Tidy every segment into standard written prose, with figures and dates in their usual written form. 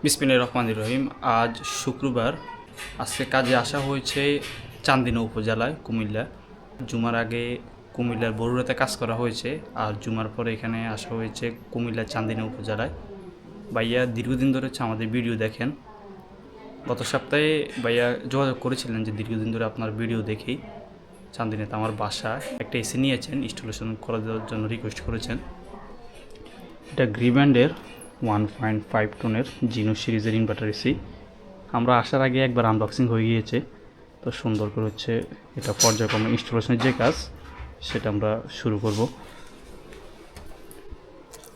বিসমিল্লাহির রহমানির রহিম। আজ শুক্রবার। আজকে কাজে আসা হয়েছে চান্দিনা উপজেলায়, কুমিল্লা। জুমার আগে কুমিল্লার বরুড়াতে কাজ করা হয়েছে, আর জুমার পরে এখানে আসা হয়েছে কুমিল্লার চান্দিনা উপজেলায়। ভাইয়া দীর্ঘদিন ধরে হচ্ছে আমাদের ভিডিও দেখেন। গত সপ্তাহে ভাইয়া যোগাযোগ করেছিলেন যে দীর্ঘদিন ধরে আপনার ভিডিও দেখি, চান্দিনাতে আমার বাসা একটা এসি নিয়েছেন, ইনস্টলেশন করে দেওয়ার জন্য রিকোয়েস্ট করেছেন। এটা গ্রিব্যান্ডের 1.5 টনের জিনো সিরিজের ইনভার্টার এসি। আমরা আসার আগে একবার আনবক্সিং হয়ে গিয়েছে, তো সুন্দর করে হচ্ছে এটা পর্যায়ক্রমে ইনস্টলেশনের যে কাজ সেটা আমরা শুরু করব।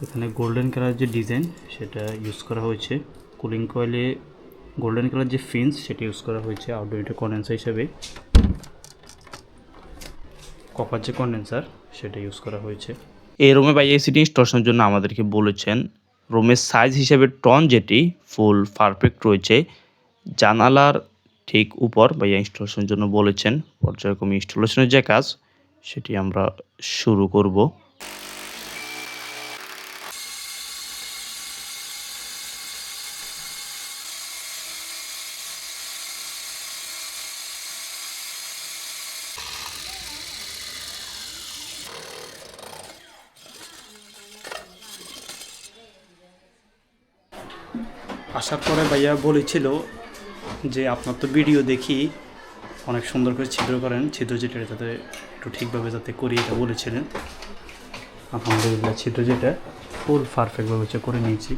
এখানে গোল্ডেন কালার যে ডিজাইন সেটা ইউজ করা হয়েছে। কুলিং কয়েলে গোল্ডেন কালার যে ফিন্স সেটা ইউজ করা হয়েছে আউটডোর হিটার কন্ডেন্সার হিসেবে। কপার যে কন্ডেন্সার সেটা ইউজ করা হয়েছে। এই রুমে ভাই এসিটি ইনস্টলেশনের জন্য আমাদেরকে বলেছেন রুমের সাইজ হিসেবে টন যেটি ফুল পারফেক্ট রয়েছে। জানালার ঠিক উপর ভাইয়া ইনস্টলেশনের জন্য বলেছেন। পর্যায়ক্রমে ইনস্টলেশনের যে কাজ সেটি আমরা শুরু করব। আসার পরে ভাইয়া বলেছিল যে আপনার তো ভিডিও দেখি অনেক সুন্দর করে ছিদ্র করেন, ছিদ্র যেটা যাতে একটু ঠিকভাবে যাতে করি এটা বলেছিলেন। আলহামদুলিল্লাহ ছিদ্র যেটা ফুল পারফেক্টভাবে হচ্ছে করে নিয়েছি।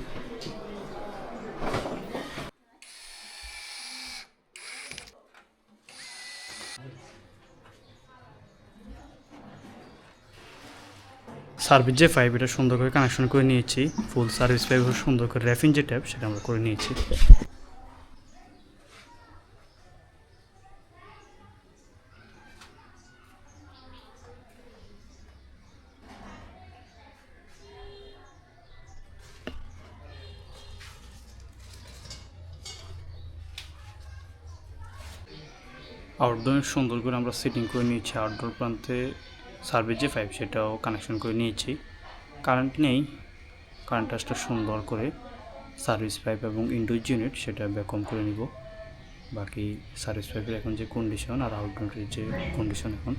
সার্ভিস যে পাইপ এটা সুন্দর করে কানেকশন করে নিয়েছি। ফুল সার্ভিস পাইপ সুন্দর করে র্যাফিং যে ট্যাপ সেটা আমরা করে নিয়েছি। আউটডোর সুন্দর করে আমরা সেটিং করে নিয়েছি। আউটডোর প্রান্তে সার্ভিস যে পাইপ সেটাও কানেকশন করে নিয়েছি। কারেন্ট নেই, কারেন্ট আসটা সুন্দর করে সার্ভিস পাইপ এবং ইনডোর ইউনিট সেটা ব্যাকম করে নিব। বাকি সার্ভিস পাইপের এখন যে কন্ডিশন আর আউটডোরের যে কন্ডিশন এখন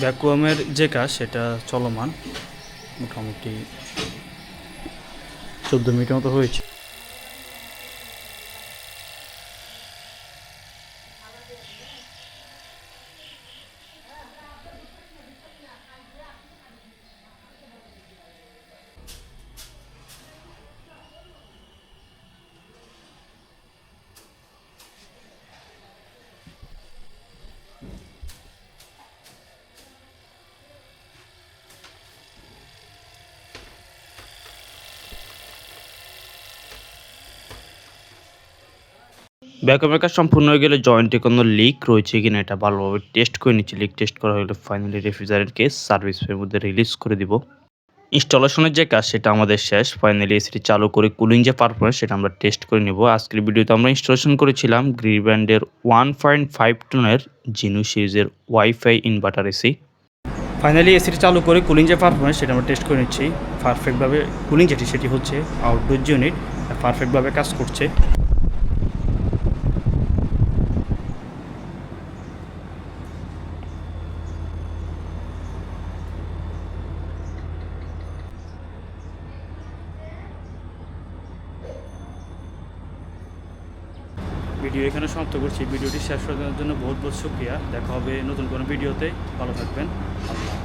ভ্যাকুয়ামের যে কাজ সেটা চলমান, মোটামুটি 14 মিনিটের মতো হয়েছে। ব্যাকআপের কাজ সম্পূর্ণ হয়ে গেলে জয়েন্টে কোনো লিক রয়েছে কিনা এটা ভালোভাবে টেস্ট করে নিচ্ছি। লিক টেস্ট করা হলে ফাইনালি রেফ্রিজারেন্ট কেস সার্ভিসের মধ্যে রিলিজ করে দিব। ইনস্টলেশনের যে কাজ সেটা আমাদের শেষ। ফাইনালি এসিটি চালু করে কুলিং যে পারফরমেন্স সেটা আমরা টেস্ট করে নেব। আজকের ভিডিওতে আমরা ইনস্টলেশন করেছিলাম গ্রিব্যান্ডের 1.5 টনের জিনো সিরিজের ওয়াইফাই ইনভার্টার এসি। ফাইনালি এসিটি চালু করে কুলিং যে পারফরমেন্স সেটা আমরা টেস্ট করে নিচ্ছি। পারফেক্টভাবে কুলিং যেটি সেটি হচ্ছে আউটডোর ইউনিট পারফেক্টভাবে কাজ করছে। ভিডিও এখানে সমাপ্ত করছি। ভিডিওটি শেষ করার জন্য বহুত বহুত শুকরিয়া। দেখা হবে নতুন কোনো ভিডিওতে। ভালো থাকবেন। আল্লাহ।